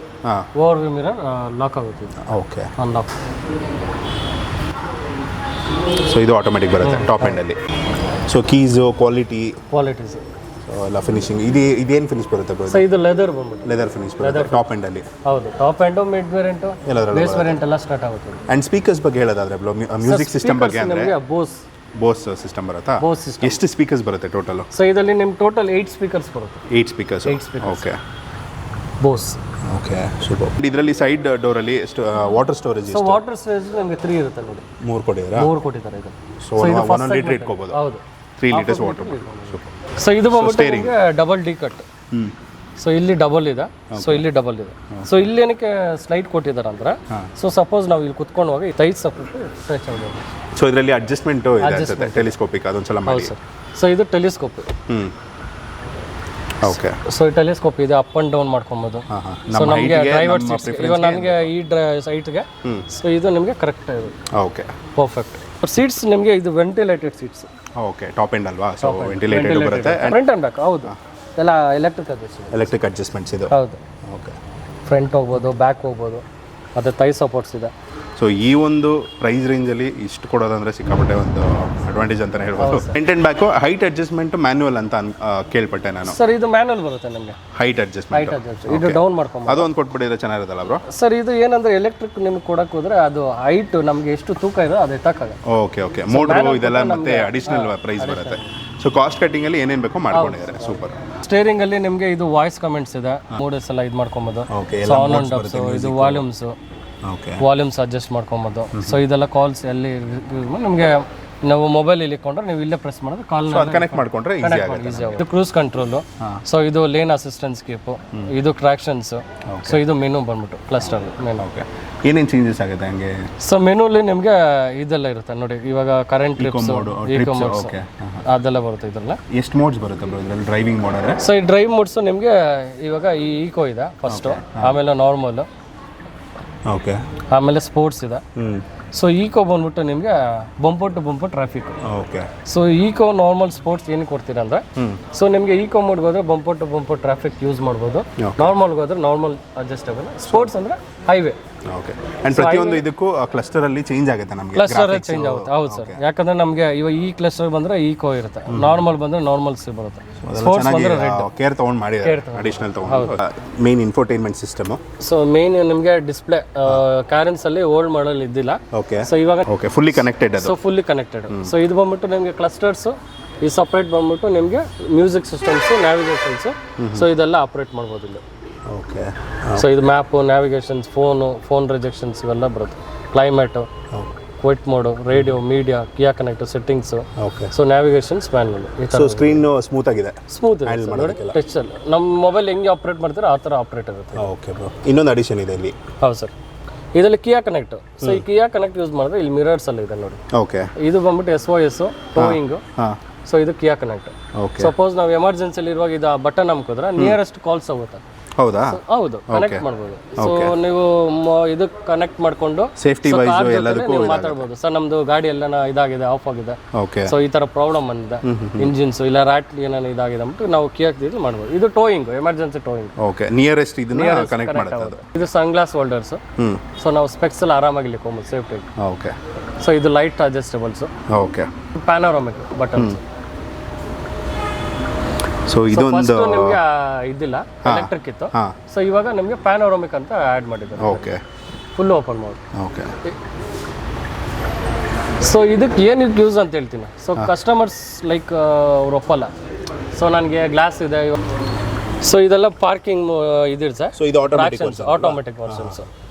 over view mirror lock ಆಗುತ್ತೆ. ಓಕೆ. ಅನ್ಲಾಕ್. ಸೊ ಇದು ಆಟೋಮೆಟಿಕ್ ಬರುತ್ತೆ ಟಾಪ್ ಎಂಡ್ ಅಲ್ಲಿ. ಸೊ ಕೀಸು, ಕ್ವಾಲಿಟೀಸ್ ಎಲ್ಲ ಫಿನಿಶಿಂಗ್ ಇದೇನು ಫಿನಿಶ್ ಬರುತ್ತೆ ಬ್ರೋ? ಸೊ ಇದು ಲೆದರ್ ಬಂದ್ಬಿಟ್ಟು ಲೆದರ್ ಫಿನಿಶ್ ಬರುತ್ತೆ ಟಾಪ್ ಎಂಡ್ ಅಲ್ಲಿ. ಹೌದು, top end, mid variant, base variant ಎಲ್ಲ ಸ್ಟಾರ್ಟ್ ಆಗುತ್ತೆ. ಅಂಡ್ ಸ್ಪೀಕರ್ಸ್ ಬಗ್ಗೆ ಹೇಳೋದಾದ್ರೆ ಮ್ಯೂಸಿಕ್ ಸಿಸ್ಟಮ್ ಬಗ್ಗೆ ಅಂದ್ರೆ ಬೋಸ್ ಸಿಸ್ಟಮ್ ಬರುತ್ತಾ? Bose system. ಎಷ್ಟು ಸ್ಪೀಕರ್ಸ್ ಬರುತ್ತೆ ಟೋಟಲ್? ಸೊ ಇದರಲ್ಲಿ ನಿಮ್ಗೆ ಟೋಟಲ್ 8 ಸ್ಪೀಕರ್ಸ್ ಬರುತ್ತೆ. 8 speakers. Okay. Bose. Okay, super. ಇದರಲ್ಲಿ ಸೈಡ್ ಡೋರಲ್ಲಿ water storage. So water storage ನಮಗೆ 3 ಇರುತ್ತೆ ನೋಡಿ. 3 ಕೊಟ್ಟಿದ್ದಾರೆ. 3 ಕೊಟ್ಟಿದ್ದಾರೆ ಇದು. ಸೊ 1 ಲೀಟರ್ ಇಟ್ಕೋಬಹುದು. ಹೌದು, 3 ಲೀಟರ್ಸ್ ವಾಟರ್. ಸೂಪರ್. ಸೊ ಇದು ಬಂದ್ಬಿಟ್ಟು ನಿಮಗೆ ಡಬಲ್ ಡಿ ಕಟ್. ಸೊ ಇಲ್ಲಿ ಡಬಲ್ ಇದೆ, ಸೊ ಇಲ್ಲಿ ಡಬಲ್ ಇದೆ. ಸೊ ಇಲ್ಲಿ ಏನಕ್ಕೆ ಸ್ಲೈಡ್ ಕೊಟ್ಟಿದ್ದಾರೆ ಅಂದ್ರೆ, ಸೊ ಸಪೋಸ್ ನಾವು ಇಲ್ಲಿ ಕುತ್ಕೊಂಡು ಈ ತೈದು ಸಪೋರ್ಟ್ ಸ್ಟ್ರೆಚ್ ಆಗೋದು. ಸೊ ಇದರಲ್ಲಿ ಅಡ್ಜಸ್ಟ್ಮೆಂಟ್ ಇದೆ ಅನ್ಸುತ್ತೆ, ಟೆಲಿಸ್ಕೋಪಿಕ್. ಅದೊಂದ್ಸಲ ಮಾಡಿ ಸರ್. ಸೊ ಇದು ಟೆಲಿಸ್ಕೋಪ್. ಓಕೆ. ಸೊ ಈ ಟೆಲಿಸ್ಕೋಪ್ ಇದೆ, ಅಪ್ ಅಂಡ್ ಡೌನ್ ಮಾಡ್ಕೊಬೋದು. ಸೊ ನಮಗೆ ಡ್ರೈವರ್ ಸೀಟ್ಸ್, ಇವಾಗ ನನಗೆ ಈ ಸೈಟ್ಗೆ, ಸೊ ಇದು ನಿಮಗೆ ಕರೆಕ್ಟ್ ಇದೆ. Okay, perfect. ಸೀಟ್ಸ್ ನಿಮಗೆ ಇದು ventilated seats. Okay, top end ಅಲ್ವಾ? ಸೊ ವೆಂಟಿಲೇಟೆಡ್ ಬರುತ್ತೆ. Front and back. ಹೌದು, ಎಲ್ಲ ಎಲೆಕ್ಟ್ರಿಕ್ ಅಡ್ಜಸ್ಟ್ಮೆಂಟ್ಸ್ ಇದು. ಹೌದು. ಓಕೆ. ಫ್ರಂಟ್ ಹೋಗ್ಬೋದು, ಬ್ಯಾಕ್ ಹೋಗ್ಬೋದು, ಮತ್ತು ಥೈ ಸಪೋರ್ಟ್ಸ್ ಇದೆ. ಸೊ ಈ ಒಂದು ಪ್ರೈಸ್ ರೇಂಜಲ್ಲಿ ಇಷ್ಟು ಕೊಡೋದಂದ್ರೆ ಸಿಕ್ಕಾಪಟ್ಟೆ ಒಂದು ಅಡ್ವಾಂಟೇಜ್ ಅಂತಲೇ ಹೇಳ್ಬೋದು. Front and back height adjustment manual ಅಂತ ಕೇಳ್ಪಟ್ಟೆ ನಾನು. ಸರ್ ಇದು ಮ್ಯಾನ್ಯುವಲ್ ಬರುತ್ತೆ ನಿಮಗೆ. ಹೈಟ್ ಅಡ್ಜಸ್ಟ್ಮೆಂಟ್ ಇದು ಡೌನ್ ಮಾಡ್ಕೊಂಡು ಅದು ಒಂದು ಕೊಟ್ಬಿಟ್ಟಿದ್ರೆ ಚೆನ್ನಾಗಿರುತ್ತಲ್ಲ ಬ್ರೋ? ಸರ್ ಇದು ಏನಂದ್ರೆ ಎಲೆಕ್ಟ್ರಿಕ್ ನಿಮ್ಗೆ ಕೊಡಕ್ಕೆ ಹೋದ್ರೆ ಅದು ಹೈಟ್ ನಮಗೆ ಎಷ್ಟು ತೂಕ ಇದೆ ಅದು ಎತ್ತಕ್ಕಾಗಲ್ಲ. Okay okay. ಮೋಟ್ರು ಇದೆಲ್ಲ ಮತ್ತೆ ಅಡಿಷನಲ್ ಪ್ರೈಸ್ ಬರುತ್ತೆ. ಸೊ ಕಾಸ್ಟ್ ಕಟ್ಟಿಂಗ್ ಅಲ್ಲಿ ಏನೇನು ಬೇಕೋ ಮಾಡ್ಕೊಂಡಿದ್ದಾರೆ. ಸೂಪರ್. ಸ್ಟೇರಿಂಗ್ ಅಲ್ಲಿ ನಿಮಗೆ ಇದು ವಾಯ್ಸ್ ಕಮೆಂಟ್ಸ್ ಇದೆ, ಮೋಡಸ್ ಎಲ್ಲ ಇದು ಮಾಡ್ಕೊಬೋದು. ಆನ್ ಅಂಡ್ ಆಫ್, ಇದು ವಾಲ್ಯೂಮ್ಸ್, ವಾಲ್ಯೂಮ್ಸ್ ಅಡ್ಜಸ್ಟ್ ಮಾಡ್ಕೊಬೋದು. ಸೊ ಇದೆಲ್ಲ ಕಾಲ್ಸ್ ಎಲ್ಲಿ ನಿಮಗೆ ನಾವು ಮೊಬೈಲ್ ಇಲ್ಲಿ ಇಟ್ಕೊಂಡ್ರೆ ನೀವು ಇಲ್ಲೇ ಪ್ರೆಸ್ ಮಾಡಿದ್ರೆ ಕಾಲ್ ಕನೆಕ್ಟ್ ಮಾಡ್ಕೊಂಡ್ರೆ ಈಸಿ ಆಗುತ್ತೆ. ಇದು ಕ್ರೂಸ್ ಕಂಟ್ರೋಲ್. ಸೊ ಇದು ಲೇನ್ ಅಸಿಸ್ಟೆನ್ಸ್ ಕೀಪ್, ಇದು ಟ್ರಾಕ್ಷನ್ಸ್. ಸೊ ಇದು ಮೆನು ಬಂದ್ಬಿಟ್ಟು ಕ್ಲಸ್ಟರ್ ಮೆನು. ಓಕೆ. ಏನೇನು ಚೇಂಜಸ್ ಆಗುತ್ತೆ ಹಂಗೆ? ಸೊ ಮೆನುಲಿ ನಿಮಗೆ ಇದೆಲ್ಲ ಇರುತ್ತೆ ನೋಡಿ. ಇವಾಗ ಕರೆಂಟ್ ಟ್ರಿಪ್ಸ್, ಈಕೋ ಮೋಡ್ಸ್ ಅದೆಲ್ಲ ಬರುತ್ತೆ ಇದೆಲ್ಲ. ಎಷ್ಟು ಮೋಡ್ಸ್ ಬರುತ್ತೆ ಬ್ರೋ ಇದರಲ್ಲಿ ಡ್ರೈವಿಂಗ್ ಮೋಡ್ ಅಂದರೆ? ಸೊ ಈ ಡ್ರೈವ್ ಮೋಡ್ಸ್ ನಿಮಗೆ ಇವಾಗ ಈ ಈಕೋ ಇದೆ ಫಸ್ಟು, ಆಮೇಲೆ ನಾರ್ಮಲ್, ಓಕೆ, ಆಮೇಲೆ ಸ್ಪೋರ್ಟ್ಸ್ ಇದೆ. ಸೊ ಈಕೋ ಬಂದ್ಬಿಟ್ಟು ನಿಮಗೆ bumper to bumper traffic. Okay. So eco normal sports ಏನು ಕೊಡ್ತೀರಾ ಅಂದರೆ, ಸೊ ನಿಮಗೆ ಈಕೋ ಮೋಡ್ಗೆ ಹೋದ್ರೆ bumper to bumper traffic use ಮಾಡ್ಬೋದು. ನಾರ್ಮಲ್ಗೆ ಹೋದ್ರೆ ನಾರ್ಮಲ್ ಅಡ್ಜಸ್ಟಬಲ್. ಸ್ಪೋರ್ಟ್ಸ್ ಅಂದರೆ ಹೈವೇ. ಓಕೆ. ಅಂಡ್ ಪ್ರತಿಯೊಂದು ಇದಕ್ಕೂ ಕ್ಲಸ್ಟರ್ ಅಲ್ಲಿ ಚೇಂಜ್ ಆಗುತ್ತೆ ನಮಗೆ. ಕ್ಲಸ್ಟರ್ ಚೇಂಜ್ ಆಗುತ್ತೆ. ಹೌದು ಸರ್. ಯಾಕಂದ್ರೆ ನಮಗೆ ಇವಾಗ ಈ ಕ್ಲಸ್ಟರ್ ಬಂದ್ರೆ ಈಕೋ ಇರುತ್ತೆ, ನಾರ್ಮಲ್ ಬಂದ್ರೆ ನಾರ್ಮಲ್ಸ್ ಬರುತ್ತೆ, ಸ್ಪೋರ್ಟ್ಸ್ ಬಂದ್ರೆ ರೆಡ್. ಕೇರ್ ತಗೊಂಡು ಮಾಡಿದ್ದಾರೆ, ಅಡಿಷನಲ್ ತಗೊಂಡು. Main infotainment system. So main ನಿಮಗೆ ಡಿಸ್ಪ್ಲೇ ಕಾರೆನ್ಸ್ ಅಲ್ಲಿ ಓಲ್ಡ್ ಮಾಡಲ್ ಇದ್ದಿಲ್ಲ. ಓಕೆ. ಸೊ ಇವಾಗ ಓಕೆ, ಫುಲ್ಲಿ ಕನೆಕ್ಟೆಡ್ ಅದು. So fully connected. ಸೊ ಇದು ಬಂದ್ಬಿಟ್ಟು ನಿಮಗೆ ಕ್ಲಸ್ಟರ್ಸ್, ಈ ಸಪ್ರೇಟ್ ಬಂದ್ಬಿಟ್ಟು ನಿಮಗೆ ಮ್ಯೂಸಿಕ್ ಸಿಸ್ಟಮ್ಸ್, ನ್ಯಾವಿಗೇಷನ್ಸ್. ಸೊ ಇದೆಲ್ಲ ಆಪರೇಟ್ ಮಾಡ್ಬೋದು ಇಲ್ಲಿ. ಓಕೆ. ಸೊ ಇದು ಮ್ಯಾಪು, ನ್ಯಾವಿಗೇಷನ್ಸ್, ಫೋನ್ ರಿಜೆಕ್ಷನ್ಸ್ ಇವೆಲ್ಲ ಬರುತ್ತೆ. Climate. Quiet mode, radio, media, Kia connect, settings, okay. So navigations manual ಈ ಸೊ ಥರ ಸ್ಕ್ರೀನ್ ಸ್ಮೂತ್ ಆಗಿದೆ. ಸ್ಮೂತ್ ಇದೆ ನೋಡಿ, ಟಚಲ್ಲಿ ನಮ್ಮ ಮೊಬೈಲ್ ಹೆಂಗೆ ಆಪ್ರೇಟ್ ಮಾಡ್ತೀರೋ ಆ ಥರ ಆಪ್ರೇಟ್ ಇರುತ್ತೆ. Okay bro. ಇನ್ನೊಂದು ಅಡಿಷನ್ ಇದೆ ಇಲ್ಲಿ. ಹೌದು ಸರ್, ಇದರಲ್ಲಿ ಕಿಯಾ ಕನೆಕ್ಟ್. ಸೊ ಈ ಕಿಯಾ ಕನೆಕ್ಟ್ ಯೂಸ್ ಮಾಡಿದ್ರೆ ಇಲ್ಲಿ ಮಿರರ್ಸ್ ಎಲ್ಲ ಇದೆ ನೋಡಿ. ಓಕೆ. ಇದು ಬಂದ್ಬಿಟ್ಟು SOS ಟೋಯಿಂಗು. ಹಾಂ. ಸೊ ಇದು ಕಿಯಾ ಕನೆಕ್ಟ್. ಓಕೆ. ಸಪೋಸ್ ನಾವು ಎಮರ್ಜೆನ್ಸಿಲಿ ಇರುವಾಗ ಇದು ಬಟನ್ ಹಾಕಿದ್ರೆ ನಿಯರೆಸ್ಟ್ ಕಾಲ್ಸ್ ಆಗುತ್ತೆ. ಹೌದಾ? ಹೌದು, ಕನೆಕ್ಟ್ ಮಾಡ್ಬೋದು. ಸೊ ನೀವು ಇದು ಕನೆಕ್ಟ್ ಮಾಡ್ಕೊಂಡು ಸೇಫ್ಟಿ ವೈಸ್ ಎಲ್ಲದಕ್ಕೂ ಮಾತಾಡ್ಬೋದು. ಸರ್ ನಮ್ದು ಗಾಡಿ ಎಲ್ಲ ಇದಾಗಿದೆ, ಆಫ್ ಆಗಿದೆ, ಓಕೆ, ಸೊ ಈ ತರ ಪ್ರಾಬ್ಲಮ್ ಬಂದಿದೆ, ಇಂಜಿನ್ಸ್ ಇಲ್ಲ ರ್ಯಾಟ್ ಏನಾನ ಇದಾಗಿದೆ ಅಂದ್ಬಿಟ್ಟು ನಾವು ಕಿಯಾಕ್ ಇದು ಮಾಡ್ಬೋದು. ಇದು towing, emergency towing. Okay. Nearest ಇದನ್ನ ಕನೆಕ್ಟ್ ಮಾಡುತ್ತೆ. ಇದು ಸನ್ ಗ್ಲಾಸ್ ಹೋಲ್ಡರ್ಸ್. ಸೊ ನಾವು ಸ್ಪೆಕ್ಸ್ ಎಲ್ಲ ಆರಾಮಾಗಿ ಇಟ್ಕೊಬೋದು ಸೇಫ್ಟಿ. ಓಕೆ. ಸೊ ಇದು light adjustables. Okay. Panoramic buttons. So ಇದೊಂದು ನಿಮಗೆ ಇದಿಲ್ಲ, ಎಲೆಕ್ಟ್ರಿಕ್ ಇತ್ತು. ಸೊ ಇವಾಗ ನಮಗೆ ಪ್ಯಾನೋರಾಮಿಕ್ ಅಂತ ಆ್ಯಡ್ ಮಾಡಿದ್ದಾರೆ. ಓಕೆ. ಫುಲ್ ಓಪನ್ ಮಾಡಿ. ಓಕೆ. ಸೊ ಇದಕ್ಕೆ ಏನಕ್ಕೆ ಯೂಸ್ ಅಂತ ಹೇಳ್ತೀನಿ. ಸೊ ಕಸ್ಟಮರ್ಸ್ ಲೈಕ್ ಅವ್ರು ಒಪ್ಪಲ್ಲ. ಸೊ ನನಗೆ ಗ್ಲಾಸ್ ಇದೆ. ಸೊ ಇದೆಲ್ಲ ಪಾರ್ಕಿಂಗ್ ಇದಿದೆ ಸರ್. ಸೊ ಇದು ಆಟೋಮೆಟಿಕ್ ವರ್ಷನ್ಸ್.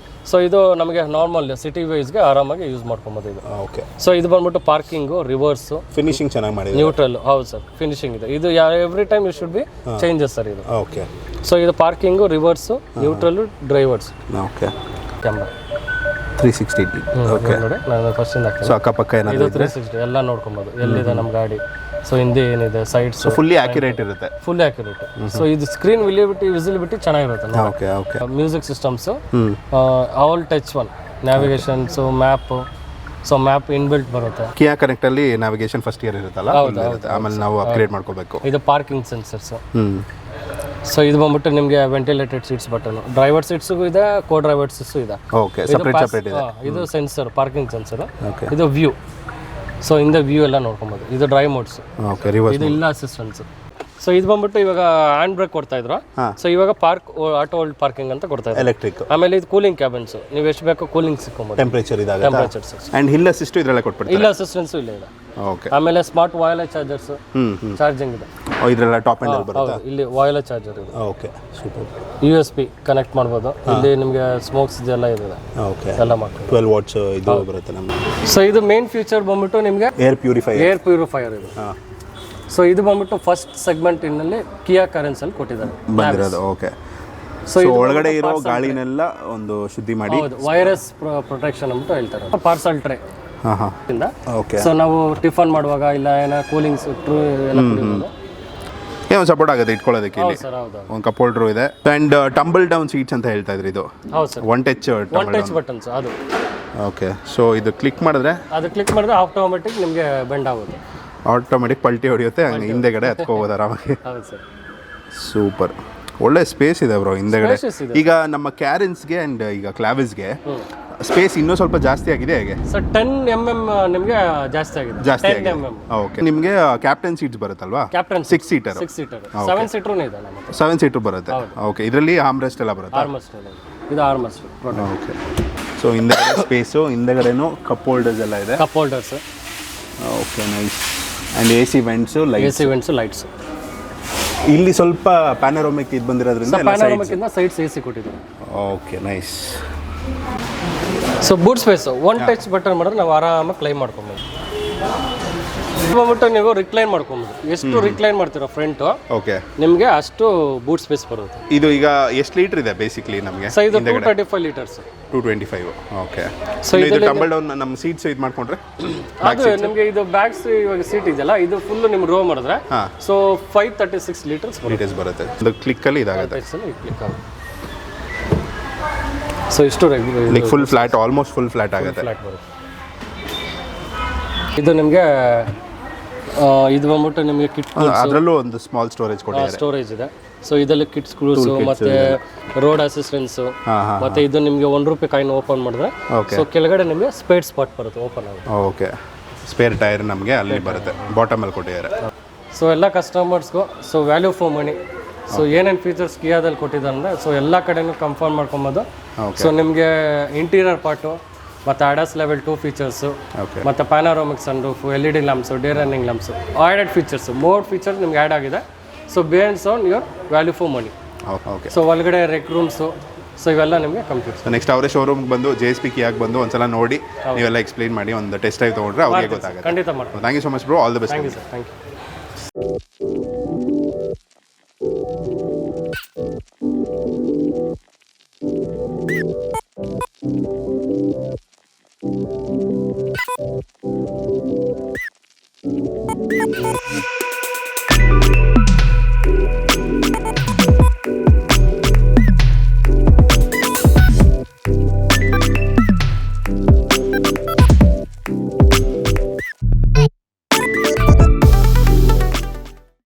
ಸೊ ಇದು ನಮಗೆ ನಾರ್ಮಲ್ ಸಿಟಿ ವೈಸ್ಗೆ ಆರಾಮಾಗಿ ಯೂಸ್ ಮಾಡ್ಕೊಬೋದು ಇದು. ಓಕೆ. ಸೊ ಇದು ಬಂದ್ಬಿಟ್ಟು ಪಾರ್ಕಿಂಗು, ರಿವರ್ಸು, ಫಿನಿಶಿಂಗ್ ಚೆನ್ನಾಗಿ ಮಾಡಿದೆ. ನ್ಯೂಟ್ರಲ್. ಹೌದು ಸರ್, ಫಿನಿಶಿಂಗ್ ಇದೆ. ಇದು every time you should be changes sir ಇದು. ಓಕೆ. ಸೊ ಇದು parking, reverse, neutral, drivers. Okay. Camera 360. Okay. ನೋಡಿ ನಾನು ಫಸ್ಟಿಂದ ಹಾಕ್ತೀನಿ. ಸೊ ಅಕ್ಕಪಕ್ಕ ಇದು ಏನಾದರೂ 360 ಎಲ್ಲ ನೋಡ್ಕೊಬೋದು, ಎಲ್ಲಿದೆ ನಮ್ಮ ಗಾಡಿ. ಸೊ ಹಿಂದೆ ಏನಿದೆ, ಸೈಡ್ಸ್ ಫುಲ್ಲಿ ಆಕ್ಯುರೇಟ್ ಇರುತ್ತೆ. Full accurate. ಸೊ ಇದು ಸ್ಕ್ರೀನ್ ವಿಸಿಬಿಲಿಟಿ ಚೆನ್ನಾಗಿರುತ್ತೆ. Okay. Okay. Music systems all touch one, navigations, map. So map inbuilt ಬರುತ್ತೆ. ಕಿಯಾ ಕನೆಕ್ಟ್ ಅಲ್ಲಿ ನ್ಯಾವಿಗೇಷನ್ ಫಸ್ಟ್ ಇಯರ್ ಇರುತ್ತಲ್ಲ, ಆಮೇಲೆ ನಾವು ಅಪ್ಗ್ರೇಡ್ ಮಾಡ್ಕೋಬೇಕು. ಇದು ಪಾರ್ಕಿಂಗ್ ಸೆನ್ಸರ್ಸ್. ಸೊ ಇದು ಬಂದ್ಬಿಟ್ಟು ನಿಮಗೆ ventilated seats button. Driver seats ಇದೆ, ಕೋ ಡ್ರೈವರ್ ಸೀಟ್ಸು ಇದೆ. ಓಕೆ. ಸೆಪರೇಟ್ ಇದೆ. ಇದು ಸೆನ್ಸರ್, ಪಾರ್ಕಿಂಗ್ ಸೆನ್ಸರ್. ಇದು ವ್ಯೂ. ಸೊ ಇಂದ ವ್ಯೂ ಎಲ್ಲ ನೋಡ್ಕೊಬೋದು. ಇದು ಡ್ರೈವ್ ಮೋಡ್ಸ್. ಓಕೆ. ರಿವರ್ಸ್. ಇದು ಇಲ್ಲ ಅಸಿಸ್ಟೆನ್ಸ್. ಸೊ ಇದು ಬಂದ್ಬಿಟ್ಟು ಇವಾಗ ಹ್ಯಾಂಡ್ ಬ್ರೇಕ್ ಕೊಡ್ತಾ ಇದ್ರು. ಸೊ ಇವಾಗ ಆಟೋ ಹೋಲ್ಡ್ ಪಾರ್ಕಿಂಗ್ ಅಂತ ಕೊಡ್ತಾ ಇದ್ದಾರೆ. ಎಲೆಕ್ಟ್ರಿಕ್. ಆಮೇಲೆ ಇದು ಕೂಲಿಂಗ್ ಕ್ಯಾಬಿನ್ಸ್, ನೀವು ಎಷ್ಟು ಬೇಕೋ ಕೂಲಿಂಗ್ ಸಿಕ್ಕೊಬೋದು. ಟೆಂಪರೇಚರ್ ಇದಾಗ. ಟೆಂಪರೇಚರ್ಸ್ ಅಂಡ್ ಹಿಲ್ ಅಸಿಸ್ಟ್ ಇದರಲ್ಲೇ ಕೊಟ್ಬಿಡ್ತಾರೆ. ಇಲ್ಲ ಅಸಿಸ್ಟೆನ್ಸ್ ಇಲ್ಲ ಇದೆ. ಓಕೆ. ಆಮೇಲೆ ಸ್ಮಾರ್ಟ್ ವಾಯರ್ಲೆಸ್ ಚಾರ್ಜರ್ಸ್, ಚಾರ್ಜಿಂಗ್ ಇದೆ. ಇದರೆಲ್ಲ ಟಾಪ್ ಎಂಡ್ ಅಲ್ಲಿ ಬರುತ್ತೆ. ಇಲ್ಲಿ ವಾಯರ್ಲೆಸ್ ಚಾರ್ಜರ್ ಇದೆ. ಓಕೆ. ಸೂಪರ್. USB ಕನೆಕ್ಟ್ ಮಾಡ್ಬೋದು. ಇಲ್ಲಿ ನಿಮಗೆ ಸ್ಮೋಕ್ಸ್ ಇದೆಲ್ಲ ಇದೆ. ಓಕೆ. ಎಲ್ಲ ಮಾಡ್ಬೋದು. 12 ವಾಟ್ಸ್ ಇದು ಬರುತ್ತೆ ನಮಗೆ. ಸೊ ಇದು ಮೇನ್ ಫೀಚರ್ ಬಂದ್ಬಿಟ್ಟು ನಿಮಗೆ ಏರ್ ಪ್ಯೂರಿಫೈಯರ್ ಇದು. ಸೊ ಇದು ಬಂದ್ಬಿಟ್ಟು ಫಸ್ಟ್ ಸೆಗ್ಮೆಂಟ್ ಇನ್ನಲ್ಲಿ ಕಿಯಾ ಕರೆನ್ಸ್ ಅಲ್ಲಿ ಕೊಟ್ಟಿದ್ದಾರೆ ಬಂದಿರೋದು. ಓಕೆ. ಸೊ ಒಳಗಡೆ ಇರೋ ಗಾಳಿನೆಲ್ಲ ಒಂದು ಶುದ್ಧಿ ಮಾಡಿ ವೈರಸ್ ಪ್ರೊಟೆಕ್ಷನ್ ಅಂತ ಹೇಳ್ತಾರೆ. Parcel tray. ಇಂದ. ಓಕೆ. ಸೊ ನಾವು ಟಿಫನ್ ಮಾಡುವಾಗ ಇಲ್ಲ ಏನೋ ಕೂಲಿಂಗ್ಸ್ ಎಲ್ಲ ಕುಡಿಯೋದು ಏನೋ ಸಪೋರ್ಟ್ ಆಗುತ್ತೆ ಇಟ್ಕೊಳ್ಳೋದಕ್ಕೆ. ಇಲ್ಲಿ ಸರ್ ಹೌದು. ಒಂದು ಕಪ್ ಹೋಲ್ಡರ್ ಇದೆ. ಅಂಡ್ ಟಂಬಲ್ ಡೌನ್ ಸೀಟ್ಸ್ ಅಂತ ಹೇಳ್ತಾ ಇದ್ರಿ. ಇದು ಹೌದು ಸರ್, ಒನ್ ಟಚ್ ಬಟನ್ಸ್ ಅದು. ಓಕೆ. ಸೊ ಇದು ಕ್ಲಿಕ್ ಮಾಡಿದ್ರೆ ಆಟೋಮೆಟಿಕ್ ನಿಮಗೆ ಬೆಂಡ್ ಆಗುತ್ತೆ. ಆಟೋಮೆಟಿಕ್ ಪಲ್ಟಿ ಹೊಡೆಯುತ್ತೆ, ಹಿಂದೆಗಡೆ ಹತ್ಕೋಬೋದು ಆರಾಮಾಗಿ. ಹೌದು ಸರ್. ಸೂಪರ್. ಒಳ್ಳೆ ಸ್ಪೇಸ್ ಇದೆ ಬ್ರೋ ಹಿಂದೆಗಡೆ. ಈಗ ನಮ್ಮ ಕ್ಯಾರಿನ್ಸ್ಗೆ ಅಂಡ್ ಈಗ ಕ್ಲಾವಿಸ್ಗೆ ಸ್ಪೇಸ್ ಇನ್ನೂ ಸ್ವಲ್ಪ ಜಾಸ್ತಿ ಆಗಿದೆ ಹೇಗೆ ಸರ್? 10 mm ನಿಮಗೆ ಜಾಸ್ತಿ ಆಗಿದೆ. 10 mm. ಓಕೆ. ನಿಮಗೆ ಕ್ಯಾಪ್ಟನ್ ಸೀಟ್ಸ್ ಬರುತ್ತಲ್ವಾ? Captain 6 seater. 7 ಸೀಟರ್ನೂ ಇದೆ ನಮಗೆ. 7 ಸೀಟರ್ ಬರುತ್ತೆ. ಓಕೆ. ಇದರಲ್ಲಿ ಆರ್ಮ್ರೆಸ್ಟ್ ಎಲ್ಲ ಬರುತ್ತೆ. ಇದು ಆರ್ಮ್ರೆಸ್ಟ್. ಓಕೆ. ಸೊ ಹಿಂದೆಗಡೆ ಸ್ಪೇಸು, ಹಿಂದೆಗಡೆನೂ ಕಪ್ ಹೋಲ್ಡರ್ಸ್ ಎಲ್ಲ ಇದೆ. Cup holders. Okay. Nice. And AC vents lights. ಇಲ್ಲಿ ಸ್ವಲ್ಪ ಪ್ಯಾನೋರಾಮಿಕ್ ಇದು ಬಂದಿರೋದ್ರಿಂದ ಪ್ಯಾನೋರಾಮಿಕ್ ಇಂದ ಸೈಡ್ಸ್ AC ಕೊಟ್ಟಿದ್ದಾರೆ. Okay. Nice. So boot space one touch button ಮಾಡಿದ್ರೆ ನಾವು ಆರಾಮಾಗಿ ಕ್ಲೈಮ್ ಮಾಡ್ಕೊಬೋದು. ಬಂದ್ಬಿಟ್ಟು ನೀವು ರಿಕ್ಲೈನ್ ಮಾಡ್ಕೊಬೋದು. ಎಷ್ಟು ರಿಕ್ಲೈನ್ ಮಾಡ್ತೀರಾ ಫ್ರಂಟ್, ಓಕೆ, ನಿಮಗೆ ಅಷ್ಟು ಬೂಟ್ ಸ್ಪೇಸ್ ಬರುತ್ತೆ. ಇದು ಈಗ ಎಷ್ಟು ಲೀಟರ್ ಇದೆ ಬೇಸಿಕಲಿ ನಮಗೆ? ಸೊ ಇದು 225 ಲೀಟರ್ಸ್. 225. ಓಕೆ. ಸೊ ಇದು ಟಂಬಲ್ ಡೌನ್ ನಮ್ಮ ಸೀಟ್ಸ್ ಇದು ಮಾಡ್ಕೊಂಡ್ರೆ ಅದು ನಿಮಗೆ ಇದು ಬ್ಯಾಗ್ಸ್ ಇವಾಗ ಸೀಟ್ ಇದೆಯಲ್ಲ, ಇದು ಫುಲ್ ನಿಮ್ಗೆ ರೋ ಮಾಡಿದ್ರೆ ಸೊ 536 ಲೀಟರ್ಸ್ ಬರುತ್ತೆ. ಒಂದು ಕ್ಲಿಕ್ಕಲ್ಲಿ ಇದಾಗುತ್ತೆ. ಕ್ಲಿಕ್ ಆಗುತ್ತೆ. ಸೊ ಇಷ್ಟು like full flat, almost full flat ಆಗುತ್ತೆ. ಫ್ಲಾಟ್ ಬರುತ್ತೆ. ಇದು ನಿಮಗೆ ಇದು ಬಂದ್ಬಿಟ್ಟು ನಿಮಗೆ ಕಿಟ್, ಅದರಲ್ಲೂ ಒಂದು ಸ್ಮಾಲ್ ಸ್ಟೋರೇಜ್ ಕೊಟ್ಟಿದ್ದಾರೆ. ಸ್ಟೋರೇಜ್ ಇದೆ. ಸೊ ಇದರಲ್ಲಿ ಕಿಟ್ಸ್ ಕ್ರೂಸ್ ಮತ್ತೆ ರೋಡ್ ಅಸಿಸ್ಟೆನ್ಸ್ ಮತ್ತೆ ಇದು ನಿಮಗೆ ₹1 ಕಾಯಿನ್ ಓಪನ್ ಮಾಡಿದ್ರೆ ಸೊ ಕೆಳಗಡೆ ನಿಮಗೆ ಸ್ಪೇರ್ ಸ್ಪಾಟ್ ಬರುತ್ತೆ, ಓಪನ್ ಆಗುತ್ತೆ. ಓಕೆ. ಸ್ಪೇರ್ ಟೈರ್ ನಮಗೆ ಅಲ್ಲಿ ಬರುತ್ತೆ, ಬಾಟಮ್ ಅಲ್ಲಿ ಕೊಟ್ಟಿದ್ದಾರೆ. ಸೊ ಎಲ್ಲ ಕಸ್ಟಮರ್ಸ್ಗೂ so value for money. So ಏನೇನು ಫೀಚರ್ಸ್ ಕಿಯಾದಲ್ಲಿ ಕೊಟ್ಟಿದ್ದಾರೆ ಅಂದರೆ ಸೊ ಎಲ್ಲ ಕಡೆನೂ ಕನ್ಫರ್ಮ್ ಮಾಡ್ಕೊಬೋದು. ಸೊ ನಿಮಗೆ ಇಂಟೀರಿಯರ್ ಪಾರ್ಟು ಮತ್ತು ADAS ಲೆವೆಲ್ 2 ಫೀಚರ್ಸು ಮತ್ತು panoramic sunroof, LED lamps, day running lamps, added features, more features ನಿಮ್ಗೆ ಆ್ಯಡ್ ಆಗಿದೆ. So based on your value for money. Okay. So ಒಳಗಡೆ ರೆಕ್ ರೂಮ್ಸು, ಸೊ ಇವೆಲ್ಲ ನಿಮಗೆ ಕಂಪ್ಲೀಟ್. ಸೊ ನೆಕ್ಸ್ಟ್ ಅವರೇ ಶೋರೂಮ್ಗೆ ಬಂದು JSP ಕಿಯಾಗೆ ಬಂದು ಒಂದ್ಸಲ ನೋಡಿ ನೀವೆಲ್ಲ ಎಕ್ಸ್ಪ್ಲೈನ್ ಮಾಡಿ ಒಂದು ಟೆಸ್ಟ್ ಡ್ರೈವ್ ತೊಗೊಂಡ್ರೆ ಅವ್ರಿಗೆ ಗೊತ್ತಾಗುತ್ತೆ. ಖಂಡಿತ ಮಾಡ್ತೀನಿ. Thank you so much bro, all the best. Thank you sir, thank you.